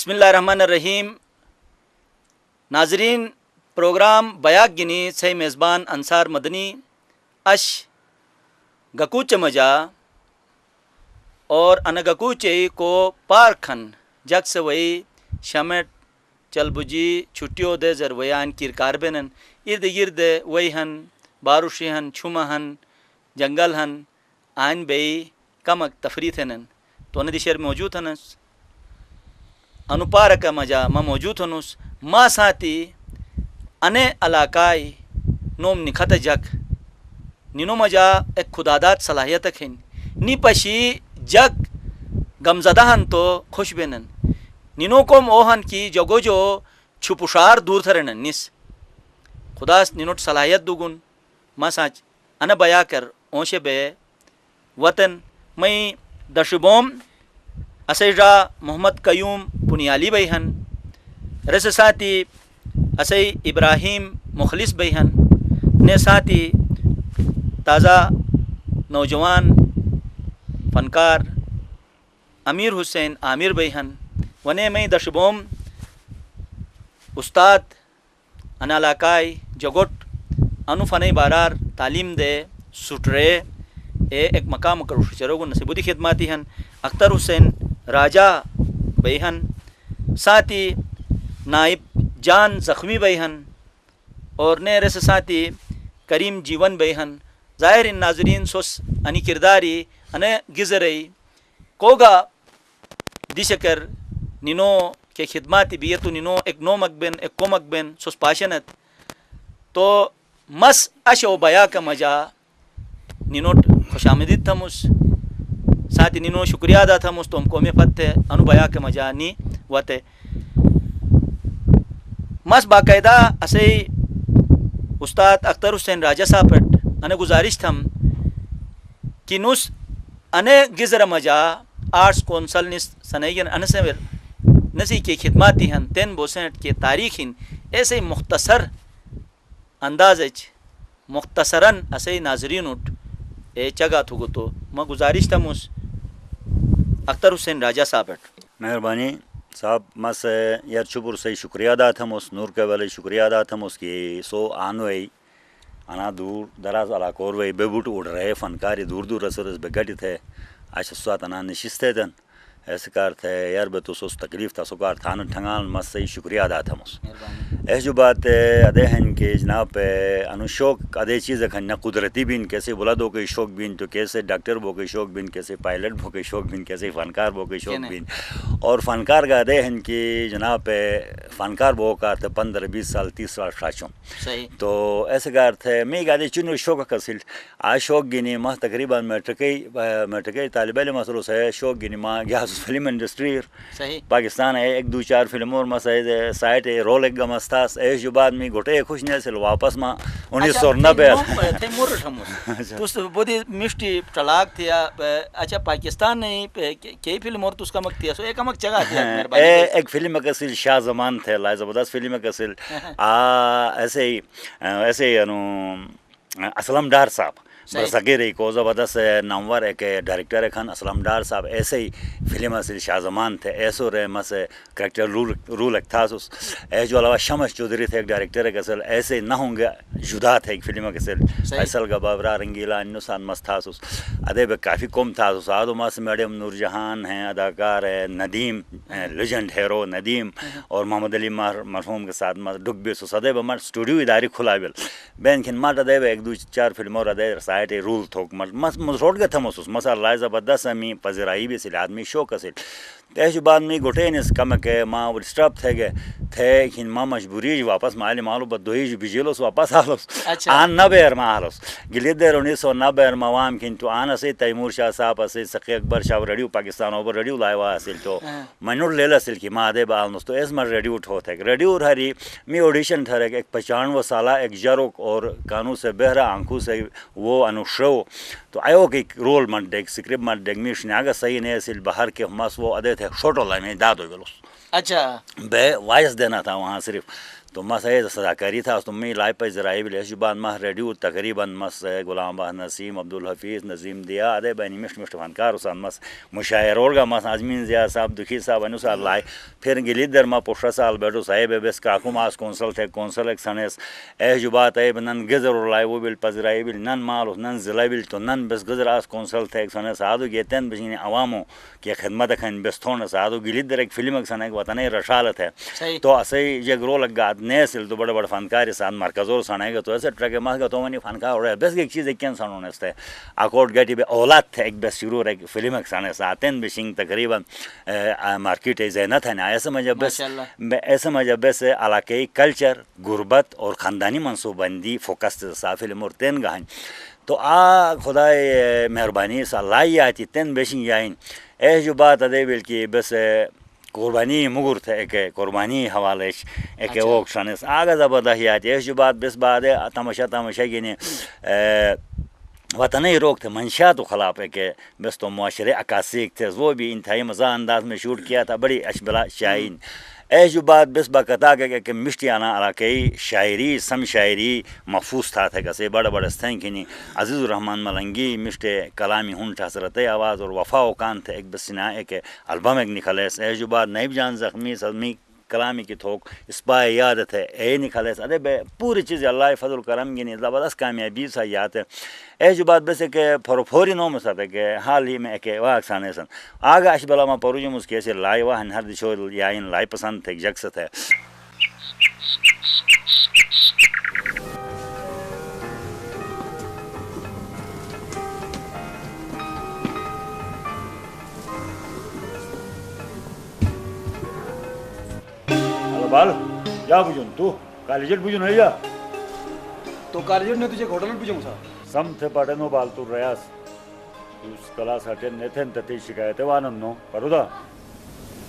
بسم اللہ الرحمن الرحیم. ناظرین، پروگرام بیاک گنی سے میزبان انصار مدنی اش گکوچ مجا اور ان گکوچے کو پارکھن جگ سے وئی شمٹ چل بجی چھٹیوں دے زر ویان کیر کاربنن ارد گرد وئی ہن باروشی ہن چھما ہن جنگل ہن آئین بئی کمک تفریح ہنن تو ندی شہر موجود ہنس انوپارک مجا ما موجود ہنوس ما ساتھی انے علاقائی نوم نکھت جگ نینو مجا ایک خدادات صلاحیت کھن نی پشی جگ گمزدہ ہن تو خوش بینن نینو کوم اوہن کی جگو جو چھپوشار دور تھرنن نس خداس نینوٹ صلاحیت دوگن ما ساچ انا بیا کر اونشے بے وطن میں دشبوم اسیجا محمد قیوم پنیالی بیہن رس ساتھی اسی ابراہیم مخلص بیہن نے ساتھی تازہ نوجوان فنکار امیر حسین عامر بیہن ونے میں دشبوم استاد انا علاقائی جگوٹ انو فنی بارار تعلیم دے سٹرے ایک مقام کروش چروگن نصیبودی خدماتی ہن اختر حسین راجہ بیہن ساتھی نائب جان زخمی بیہن اور نے رس ساتھی کریم جیون بیہن ظاہر ان ناظرین سوس انی کرداری انے گزرئی کوگا دیشکر نینو کے خدماتی بیتو نینو ایک نومک بین ایک کومک بین سوس پاشنت تو مس اشو بیا کا مجا نینوٹ خوش آمدید تھمس ساتھی نینو شکریہ ادا تھمس تو ہم کو میں پتے انو بیا کے مجا نی وتے مس باقاعدہ اسے استاد اختر حسین راجہ صاحب انے گزارش تھم کہ نس انے گزر مجا آرٹس کونسل نس سنیگن انسور نسی کے خدماتی ہن تین بوسنٹ کے تاریخ ہن ایسے مختصر انداز مختصراً اسے ناظرین اٹھ اے چگا تھو تو میں گزارش تھا مس اختر حسین راجہ صاحب مہربانی صاحب مس یار شکر سے شکریہ ادا تھا مس نور کے والے شکریہ ادا تھا مس کی سو آنوئی انا دور دراز علاقور وئی بے بوٹ اڑ رہے فنکاری دور دور رسرس بگٹی تھے آج سوات انا نشستے دن ایسے کار تھے یار بے تو سوس تکلیف تھا سو کار تھان ٹھنگان مس سے شکریہ ادا تھا مس ایس جو بات ادے ہیں کہ جناب پہ انو شوق ادے چیز کھن نہ قدرتی بین کیسے بولا دو کے شوق بین تو کیسے ڈاکٹر بو کے شوق بین کیسے پائلٹ بو کے شوق بین کیسے فنکار بو کے شوق بین اور فنکار کا ادے ہیں کہ جناب پہ فنکار بو کا تھے 15-20 سال 30 سال شاشوں تو ایسے کار تھے میں گادے چنو شوق کسل آج شوق گینی ماہ تقریباً میٹرکی طالب علم مسلو سے شوق گینی ماہ گیا فلم انڈسٹری پاکستان ہے ایک دو چار فلموں میں سائٹ رول ایک گمستاس ایش جو بعد میں گھٹے خوش نہیں سل واپس ماں 1990 تو بودی مشتی طلاق تھیا اچھا پاکستان نہیں کئی فلم اور تو اس کا مک تھیا سو ایک مک جگہ تھیا ایک فلم کسل شاہ زمان تھے لائے زبردست فلم کسل ایسے ہی اسلم ڈار صاحب برسگیری کو زبردست نامور ایک ڈائریکٹر ہے خان اسلم ڈار صاحب ایسے ہی فلم اصل شاہ زمان تھے ایسو رہے مس کریکٹر رول ایک تھا ایس جو علاوہ شمس چودھری تھے ایک ڈائریکٹر ہے کسل ایسے نہ ہوں گے جدا تھے ایک فلم کسل فیصل گبابرا رنگیلا انسان مس تھا ادے بے کافی کم تھا آدو مس میڈم نور جہان ہیں اداکار ہے ندیم لیجنڈ ہیرو ندیم اور محمد علی مرحوم کے ساتھ مس ڈب بھی سدے بمر اسٹوڈیو اداری کھلا بل بین کھن مٹ ادے ایک دو چار فلموں ادے سائٹ رول تھوک مس روڈ گئے تھا محسوس مسا لائے زبردست می پذیرائی بھی سل آدمی شوق اصل ایسے بعد میں گھٹے نس کم کے ماں ڈسٹرب تھے گئے تھے کھن ماں مجبوری واپس مالے مالو بدوئی بجیلوس واپس آلوس آن نہ بیر ماں آلوس گلی دیر 1990 موام کھن تو آن اسے تیمور شاہ صاحب اسے سقی اکبر شاہ ریڈیو پاکستان اوپر ریڈیو لائے ہوا اصل تو منور لے لسل کی ماں دے بالنس تو ایس مر ریڈیو ٹھو تھے ریڈیو ہری میں آڈیشن تھرے ایک 95 سالہ ایک جروک اور کانوں سے بہرا آنکھوں سے وہ انوشرو تو آیو کہ رول من ڈیک سکرپٹ من ڈیک میش نیاگا صحیح نہیں اصل باہر کے مس وہ ادے تھے چھوٹو لائے میں داد ہو گلوس اچھا بے وائس دینا تھا وہاں صرف تو مس ہے صداکاری تھا تو میں لائف پہ ذرائع بھی لیس بعد مہ ریڈیو تقریباً مس غلام بہ نسیم عبدالحفیظ نظیم دیا ادے بینی مشت مشت فنکار اسان مس مشاعر اور گا مس ازمین ضیاء صاحب دکھی صاحب انو صاحب لائے پھر گلی در ما پوشا سال بیٹو صاحب بس کاکو ماس کونسل تھے کونسل ایک سنس اے جبات اے نن گزر لائے وہ بل پذرائی بل نن مال نن ضلع بل تو نن بس گزر آس کونسل تھے ایک سنس آدو گیتن بجین عوامو کی خدمت کھن بس تھون سادو گلی در ایک فلم ایک سن ایک وطن رشالت ہے تو اسی جگ رول لگا نیسل تو بڑے بڑے فنکار سان مرکز اور سنائے گا تو ایسے ٹرک ماس گا تو منی فنکار اور بس ایک چیز ایک کین سنون اس اکورڈ گٹی بے اولاد تھے ایک بس شروع ایک فلم ایک سن ساتن بشنگ تقریبا مارکیٹ زینت ہے نا ایسے مجھے بس ایسے مجھے بس علاقائی کلچر غربت اور خاندانی منصوبہ بندی فوکس سا فلم اور تین گاہن تو آ خدا مہربانی سا لائی آتی تین بیشنگ جائیں اے جو بات ادے بل کی بس قربانی مگر تھے ایک قربانی حوالے ایک اوک شانس آگا زبردست اے جو بات بس بعد تماشا گینے وطنی روک تھے منشیات و خلاف ہے کہ بس تو معاشرے عکاسیک تھے وہ بھی انتہائی مزہ انداز میں شوٹ کیا تھا بڑی اشبلا شائن اے جو بات بس باقتا کہ مشتیانہ علاقائی شاعری سم شاعری محفوظ تھا کسے بڑا بڑا ستین کنی عزیز الرحمن ملنگی مشتے کلامی ہنٹ حسرت آواز اور وفا و کان تھے ایک بس سنا ایک البم ایک نکھلیس اے جو بات نیب جان زخمی سزمی کلامی کی تھوک اسپائے یادت ہے اے نکھلیس ادے بے پوری چیز اللہ فضل کرم گنی زبردست کامیابی سا یاد ہے اے جو بات بس کہ فوری نوم سات ہے کہ حال ہی میں ایک واقع سانے سن آگا اش بلا ما پروجم اس کیسے لائی واہن ہر دشو یائن لائی پسند تھے جگست ہے بال جا بجن تو کالجٹ بجن ہے یا تو کالجٹ نے تجھے ہوٹل بجن سا سم تھے پڑھنو بال تو ریاس اس کلاس اٹین نیتھن تتی شکایت وانن نو پرودا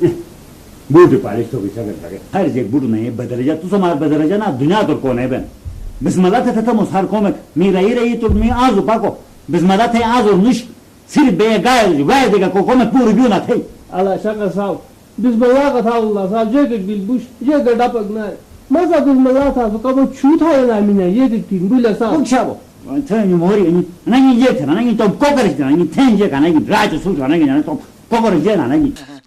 بوٹی پالش تو کیسا کرتا ہے ہر جگہ بوٹ نہیں بدل جا تو سمار بدل جا نا دنیا تو کون ہے بن بسم اللہ تھا تھا ہر قوم می رہی تو می آزو پاکو بسم اللہ تھا آزو نش صرف بے گائے گائے دے گا کو قوم پوری بیو نہ تھے على شكل صعب بسم الله قطع الله صعب جاكك بالبوش جاكك دابك ناي ما صار بسم الله صعب فقط شو تاي لا منا يدك تين بلا صعب وكشابو ثاني موري انا يجيت انا تو كوكرج انا ثاني جاك انا راج سوت انا تو كوكرج انا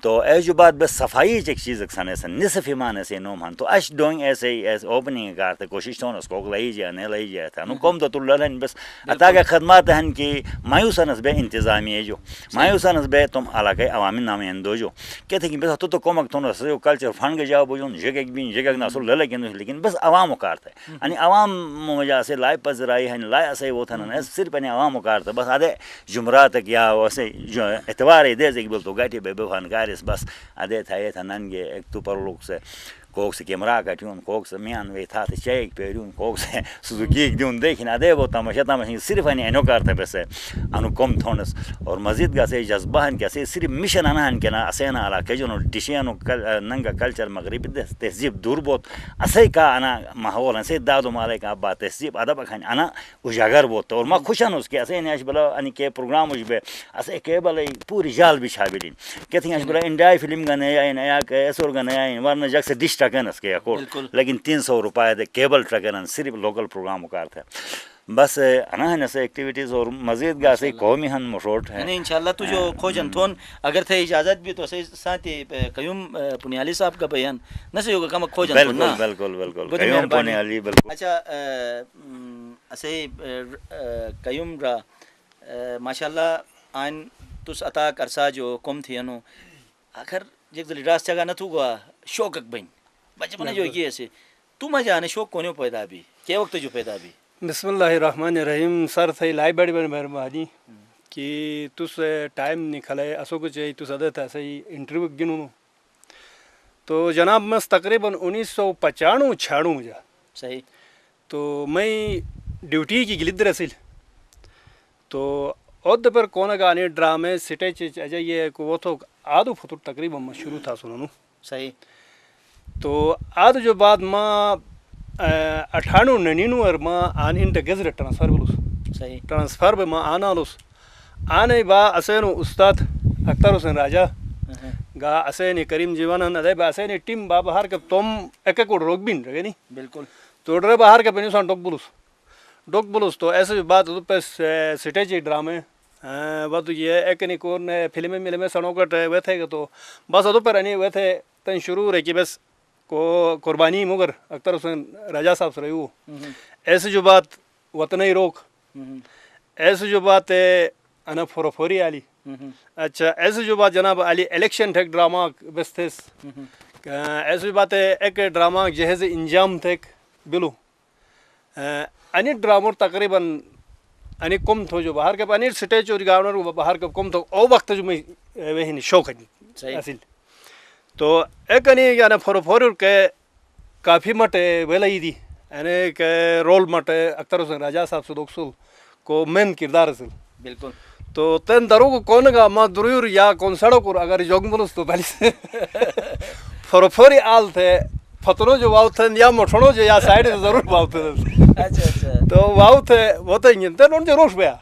تو اے جو بات بس صفائی ایک چیز سنے سن نصف ایمان سے نو مان تو اش ڈوئنگ ایسے ایس اوپننگ کرتے کوشش تو اس کو لئی جائے نہیں لئی جائے تھا نو قوم تو لن بس عطا کے خدمات ہیں کہ مایوسنس بے انتظامی ہے جو مایوسنس بے تم علاقے عوامی نمائندو جو کہتے کہ بس تو قوم تو نو کلچر فنڈ کے جاؤ بجون جگہ بھی جگہ نہ اصل لیکن بس عوام کارتے یعنی عوام مجا سے لائے پذرائی ہیں لائے اسے وہ تھا نہ صرف نے عوام کارتے بس ادے جمعرات کیا ویسے جو اتوار دے کہ بول تو گاٹی بے فنکار بس ادے تھا یہ تھا ننگے ایک تو پر لوگ سے کوک سے کیمرہ کٹیون کوک سے میان وے تھا چیک پیرون کوک سے سوزوکی دیون دیکھنا ادے وہ تماشا صرف انو کرتے پیسے انو کم تھونس اور مزید کا سے جذبہ ان کے صرف مشن انا ان کے نا اسینا علاقے جو ڈشینو ننگا کلچر مغربی تہذیب دور بہت اسے کا انا ماحول اسے دادو مالے کا بات تہذیب ادب کھن انا اجاگر بہت اور ما خوشن اس کے اسے نیش بلا ان کے پروگرام اس بے اسے کے بلا پوری جال بچھابلین کہتے ہیں بلا انڈیا فلم کا نیا نیا ایسور کا نیا ورنہ جگ سے ڈش ٹکن کے لیکن 300 روپے دے کیبل ٹرکن صرف لوکل پروگرام کرتے بس انا ہے نسے ایکٹیویٹیز اور مزید گا سے قومی ہن مشروط ہے نہیں انشاءاللہ تو جو کھوجن تھون اگر تھے اجازت بھی تو ساتھ قیوم پنیالی صاحب کا بیان نسے ہوگا کم کھوجن تھون نا بالکل قیوم پنیالی بالکل اچھا اسے قیوم را ماشاءاللہ آئین تس عطا کرسا جو کم تھی انو اگر جگ دلی راست جگہ نہ تو گا شوق بین بچپن جو یہ ایسے تو ما جانے شوق کونیو پیدا بھی کیا وقت جو پیدا بھی بسم اللہ الرحمن الرحیم سر تھئی لائی بڑی بڑی مہربانی کہ تس ٹائم نکلے اسو کو چاہیے تو سدے تھا صحیح انٹرویو گنو تو جناب مس تقریباً 1995-96 جا صحیح تو میں ڈیوٹی کی گلد رسل تو عہدے پر کون گانے ڈرامے سٹیج یہ وہ تو آدھو فطور تقریباً شروع تھا سنو صحیح تو آدھ جو بعد ماں 98-99 ماں آن انٹر گزر ٹرانسفر بلوس صحیح ٹرانسفر بے ماں آنا لوس آنے با اسینو استاد اختر حسین راجہ گا اسے کریم جیوان ادے اسے ٹیم با باہر کے تم ایک ایک روک بھی نہیں بالکل تو ڈرے باہر کے پینسان ڈوک بلوس تو ایسے بات پہ سٹیج ڈرامے وہ تو یہ ایک نہیں کون فلمیں ملے میں سنو کٹ وہ تھے کہ تو بس ادو پر نہیں وہ تھے تن شروع رہے کہ بس کو قربانی مگر اختر حسین راجا صاحب سے رہی وہ ایسے جو بات وطنی روک ایسے جو بات ہے انا فوری علی اچھا ایسے جو بات جناب علی الیکشن تھے ڈرامہ بس تھے ایسے جو بات ہے ایک ڈرامہ جہیز انجام تھے بلو انیٹ ڈرامہ تقریباً انیٹ کم تھو جو باہر کے انیٹ سٹیج اور گاؤنر باہر کے کم تھو او وقت جو میں وہی شوق ہے اصل تو ایک انی یعنی فور کے کافی مٹ ویلائی دی یعنی کہ رول مٹ اختر حسین راجا صاحب سے دوکسل کو مین کردار اصل بالکل تو تین درو کو کون گا ما درویر یا کون سڑو کو اگر جوگ بلوس تو پہلے سے فوری آل تھے فتنوں جو واؤ تھے یا مٹھنوں جو یا سائڈ سے ضرور واؤ تھے اچھا تو واؤ تھے وہ تو انجن ان جو روش بیا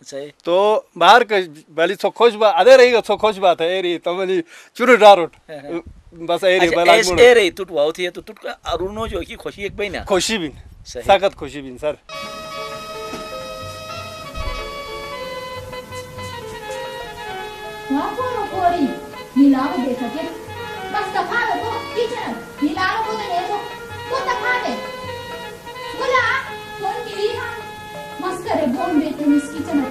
صحیح تو باہر کے پہلی سو خوش با ادے رہی گا سو خوش بات ہے ایری تو ملی چوری ڈاروٹ بس ایری ایس اے رہی ٹوٹ واؤ تھی تو ٹوٹ کا ارونو جو کی خوشی ایک بہنا خوشی بین سخت خوشی بین سر فوری نیلاو دیکھا کہ بس دفعہ کو کچن نیلاو کو دیکھو تو دفعہ ہے بولا کون کی ہاں مسکرے بون بیٹے مس کچن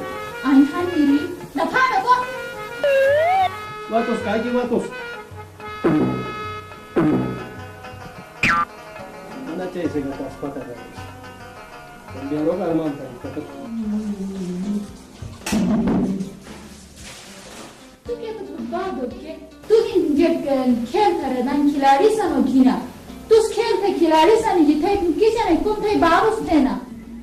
آئیں ہاں میری دفعہ کو واتوس کائی کی واتوس منا چاہیے سے گا پاس پاتا ہے بیارو کا ارمان تھا تو کیا تو بات ہو کہ تو جب کھیل کرے نان کھلاڑی سنو کینا تو اس کھیل تھے کھلاڑی سنو جی تھے کچن ہے کم تھے باروس دینا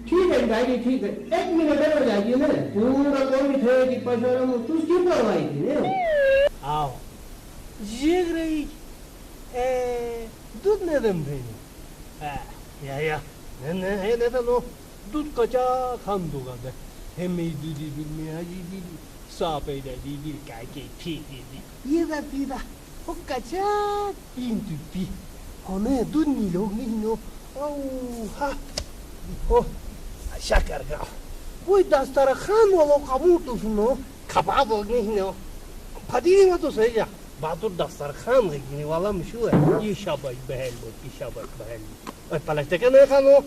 ٹھیک ہے بھائی ٹھیک ہے ایک منٹ ہو جائے گی نا پورا کوئی تھے کہ پشورا میں تو کیوں کروائی تھی نا آو جیگ رہی دودھ نے دم بھینی یا نہیں تو نو دودھ کچا خام دو گا ہمی دودی بلمی آجی دیدی ساپے دا دیدی کاکی پی دیدی یہ دا پیدا ہو کچا پین تو پی ہونے دودھ نی لوگ نہیں نو او ہا او شکر گاو وہی دستار خان والو قبول تو سنو کباب ہو نہیں نو پھدیری میں تو صحیح جا باتور دستار خان گئی والا مشہور ہے یہ شاباش بہل بود یہ شاباش بہل بود پلاسٹک نہیں خانو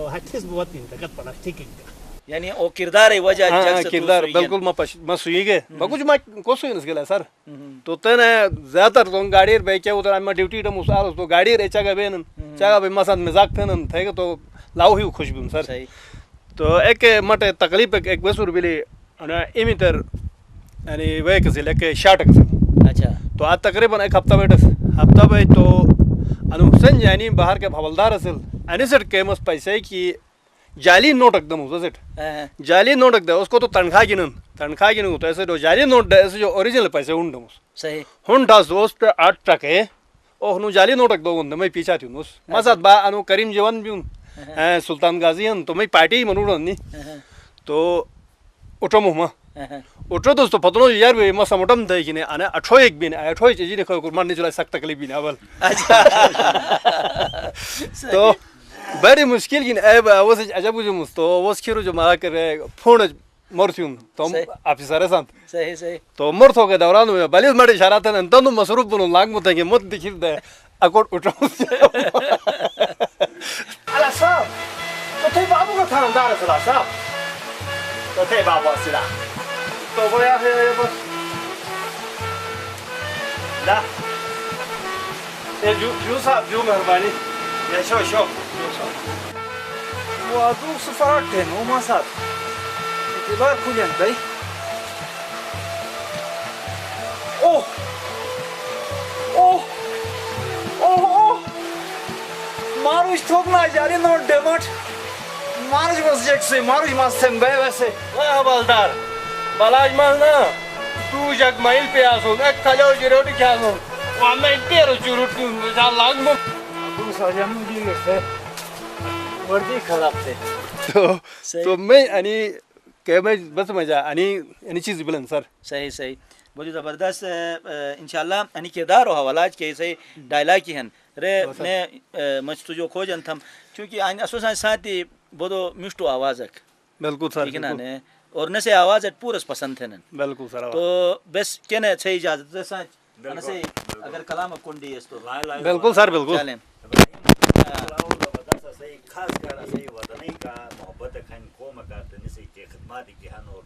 ہتیس بہت تین تک پلاسٹک یعنی او کردار ہے وجہ ہاں کردار بالکل میں سوئی گئے بکوچ میں کو سوئی نس گلا سر تو تنے زیادہ تر تو گاڑی بے کیا ادھر میں ڈیوٹی ٹم اسار تو گاڑی رے چاگا بین چاگا بے مسات مزاق تھن تھے تو لاو ہی خوش بیم سر تو ایک مٹ تکلیف ایک بسور بلی انا ایمیٹر یعنی وہ کسل ایک شارٹ کسل اچھا تو آج تقریباً ایک ہفتہ بیٹھ تو انو حسین یعنی باہر کے حوالدار اصل اینی سٹ قیمت پیسے کی جعلی نوٹ ایک دم سٹ جعلی نوٹ ایک اس کو تو تنخواہ گنن تو ایسے جو جعلی نوٹ ایسے جو اوریجنل پیسے ہوں ڈمس صحیح ہوں ڈاس دوست پہ 8 ٹکے او ہنو جعلی نوٹ ایک دو گن میں پیچھا تھی اس مسات با انو کریم جوان بھی سلطان غازی ہن تو میں پارٹی منوڑ ہن تو اٹھو مہما اٹھو دوستو پتنو یار بھی مسا موٹم تھے کہ انا 8 بھی 8 چیز دیکھو قربان نہیں چلا سخت تکلیف بھی اول تو بڑی مشکل کی وہ عجب جو مستو وہ کھیرو جو مارا کر فون مرتیون تو افسر سان صحیح تو مرت ہو کے دوران میں بلیز مڑ اشارہ تھا انتن مصروف بنو لاگ مت کہ مت دکھل دے اکوٹ اٹھو الا صاحب تو تھے بابو کا خاندار ہے صاحب تو تھے بابو اصلا تو بڑا ہے بس لا جو صاحب جو مہربانی یا شو وہ ادو سفارت ہے نو ماسات اعتبار کھولیں بھائی اوہ اوہ اوہ اوہ ماروش تھوکنا جاری نوٹ ڈیمٹ ماروش بس جیک سے ماروش ماستن بے ویسے واہ حوالدار بلاج مالنا تو جگ مائل پہ آسون ایک کھجاو جیروٹی کھاسون وہاں میں تیرو چوروٹ کیوں جہاں لاگ مو ابو ساجم دی لکھتے وردی خراب تھے تو میں یعنی کہ میں بس مجھا یعنی چیز بلند سر صحیح بہت زبردست انشاءاللہ یعنی کردار و حوالات کے صحیح ڈائلاگ کی ہیں رے میں مجھ تو جو کھوجن تھم چونکہ اسوسان ساتھی بہت مشتو آوازک بالکل سر ٹھیک ہے نا اور نہ سے آواز پورس پسند تھے بالکل سر تو بس کیا نا صحیح اجازت ہے سچ اگر کلام کنڈی ہے تو بالکل سر بالکل چلیں خاص کر اسی وطنی کا محبت کھن قوم کرتے نسی کے خدمات کی ہن اور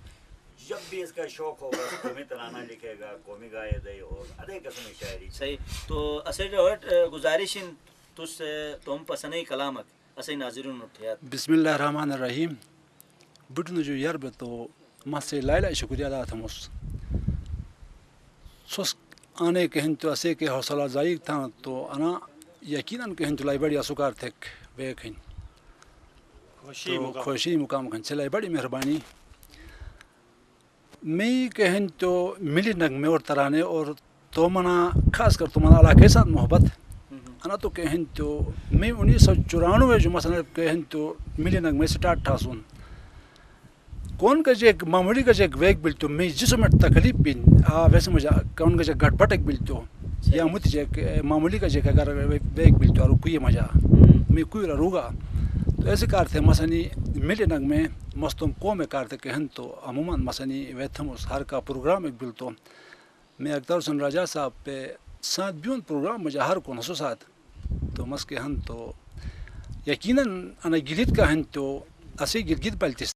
جب بھی اس کا شوق ہوگا قومی ترانہ لکھے گا قومی گائے دے اور ادے قسم شاعری صحیح تو اسے جو گزارش تس تم پسندی کلامک اسے ناظرین اٹھیات بسم اللہ الرحمن الرحیم بٹن جو یرب تو مسے لائلہ شکریہ ادا تھمس سوس آنے کہن تو اسے کے حوصلہ افزائی تھا تو انا یقیناً کہن تو لائی بڑی اسکار تھک بیک ہن خوشی مقام کھن چلائی بڑی مہربانی میں کہن تو ملی نغمے اور ترانے اور تو منا خاص کر تو منا علاقے ساتھ محبت انا تو کہن تو میں 1994 جو مثلا کہن تو ملی نغمے سٹارٹ تھا سن کون کا جو ایک معمولی کا جو ایک ویک بل تو میں جسم میں تکلیف بھی ویسے مجھے کون کا جو گھٹ پٹک بل تو یا مت جو معمولی کا جو اگر ویک بل تو اور کوئی مزہ میں کوئی روگا تو ایسے کار تھے مثلا ملی نگ میں مستم قوم کار تھے کہن تو عموماً مثلا ویتھم اس ہر کا پروگرام ایک بل تو میں اختر حسین راجہ صاحب پہ ساتھ بیون پروگرام مجھے ہر کو نسو ساتھ تو مس کے ہن تو یقیناً انا گلت کا ہن تو اسی گلگت پلتس